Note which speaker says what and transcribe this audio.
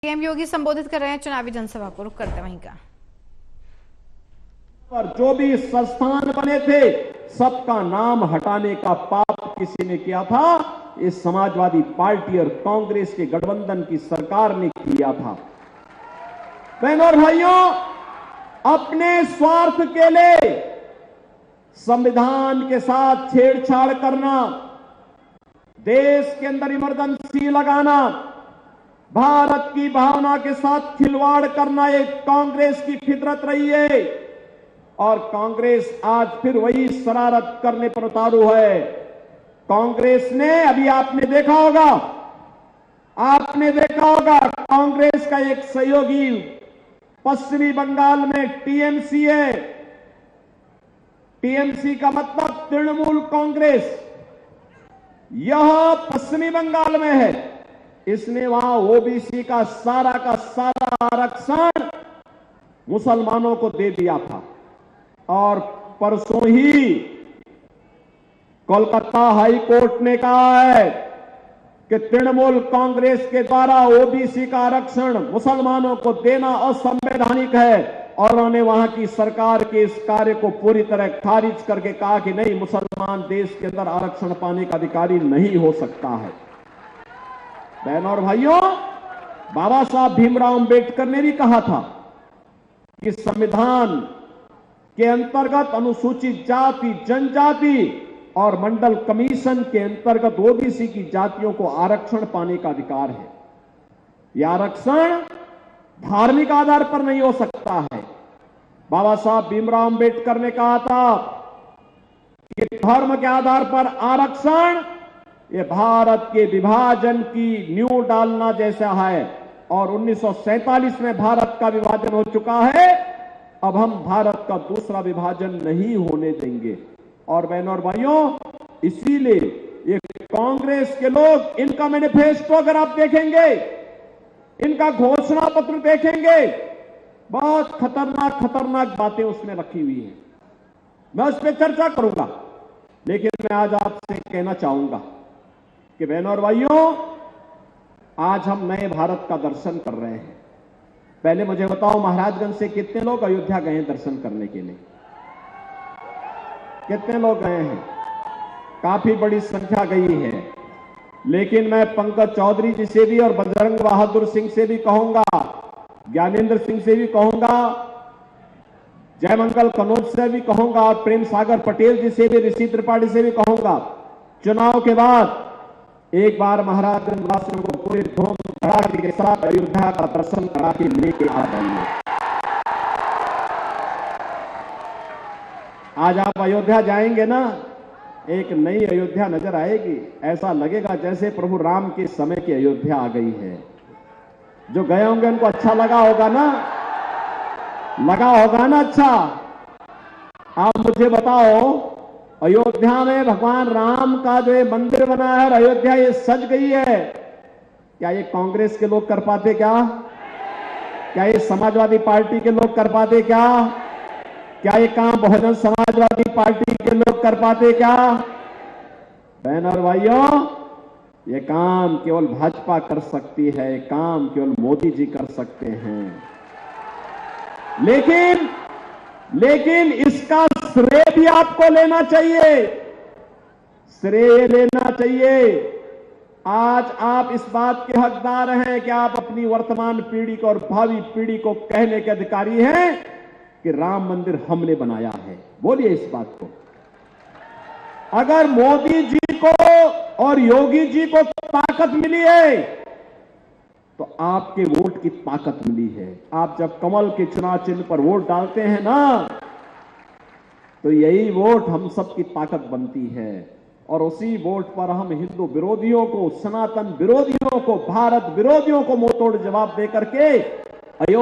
Speaker 1: CM योगी संबोधित कर रहे हैं चुनावी जनसभा को, रुक करते हैं वहीं का।
Speaker 2: पर जो भी संस्थान बने थे सबका नाम हटाने का पाप किसी ने किया था, इस समाजवादी पार्टी और कांग्रेस के गठबंधन की सरकार ने किया था। बहनों और भाइयों, अपने स्वार्थ के लिए संविधान के साथ छेड़छाड़ करना, देश के अंदर इमरजेंसी लगाना, भारत की भावना के साथ खिलवाड़ करना एक कांग्रेस की फितरत रही है और कांग्रेस आज फिर वही शरारत करने पर उतारू है। कांग्रेस ने अभी आपने देखा होगा कांग्रेस का एक सहयोगी पश्चिमी बंगाल में टीएमसी है। टीएमसी का मतलब तृणमूल कांग्रेस, यह पश्चिमी बंगाल में है। इसने वहां ओबीसी का सारा आरक्षण मुसलमानों को दे दिया था और परसों ही कोलकाता हाई कोर्ट ने कहा है कि तृणमूल कांग्रेस के द्वारा ओबीसी का आरक्षण मुसलमानों को देना असंवैधानिक है और उन्होंने वहां की सरकार के इस कार्य को पूरी तरह खारिज करके कहा कि नहीं, मुसलमान देश के अंदर आरक्षण पाने का अधिकारी नहीं हो सकता है। बहनों और भाइयों, बाबा साहब भीमराव अंबेडकर ने भी कहा था कि संविधान के अंतर्गत अनुसूचित जाति, जनजाति और मंडल कमीशन के अंतर्गत ओबीसी की जातियों को आरक्षण पाने का अधिकार है। यह आरक्षण धार्मिक आधार पर नहीं हो सकता है। बाबा साहब भीमराव अंबेडकर ने कहा था कि धर्म के आधार पर आरक्षण ये भारत के विभाजन की नींव डालना जैसा है और 1947 में भारत का विभाजन हो चुका है। अब हम भारत का दूसरा विभाजन नहीं होने देंगे। और बहनों और भाइयों, इसीलिए ये कांग्रेस के लोग, इनका मैनिफेस्टो अगर आप देखेंगे, इनका घोषणा पत्र देखेंगे, बहुत खतरनाक बातें उसमें रखी हुई हैं। मैं उस पर चर्चा करूंगा, लेकिन मैं आज आपसे कहना चाहूंगा कि बहनों और भाइयों, आज हम नए भारत का दर्शन कर रहे हैं। पहले मुझे बताओ, महाराजगंज से कितने लोग अयोध्या गए हैं दर्शन करने के लिए? कितने लोग गए हैं? काफी बड़ी संख्या गई है। लेकिन मैं पंकज चौधरी जी से भी और बजरंग बहादुर सिंह से भी कहूंगा, ज्ञानेंद्र सिंह से भी कहूंगा, जयमंगल कनौज से भी कहूंगा और प्रेम सागर पटेल जी से भी, ऋषि त्रिपाठी से भी कहूंगा, चुनाव के बाद एक बार महाराजगंज वासियों को पूरे धूम धड़ाके के साथ अयोध्या का दर्शन करा के लेके आ जाइए। आज आप अयोध्या जाएंगे ना, एक नई अयोध्या नजर आएगी। ऐसा लगेगा जैसे प्रभु राम के समय की अयोध्या आ गई है। जो गए होंगे उनको अच्छा लगा होगा ना अच्छा। आप मुझे बताओ, अयोध्या में भगवान राम का जो ये मंदिर बना है और अयोध्या ये सज गई है, क्या ये कांग्रेस के लोग कर पाते? क्या ये समाजवादी पार्टी के लोग कर पाते? क्या ये काम बहुजन समाजवादी पार्टी के लोग कर पाते? बहन और भाइयों, ये काम केवल भाजपा कर सकती है, काम केवल मोदी जी कर सकते हैं। लेकिन इसका श्रेय भी आपको लेना चाहिए। आज आप इस बात के हकदार हैं कि आप अपनी वर्तमान पीढ़ी को और भावी पीढ़ी को कहने के अधिकारी हैं कि राम मंदिर हमने बनाया है। बोलिए इस बात को। अगर मोदी जी को और योगी जी को ताकत मिली है तो आपके वोट की ताकत मिली है। आप जब कमल के चुनाव चिन्ह पर वोट डालते हैं ना, तो यही वोट हम सब की ताकत बनती है और उसी वोट पर हम हिंदू विरोधियों को, सनातन विरोधियों को, भारत विरोधियों को मुंहतोड़ जवाब देकर के अयोध्या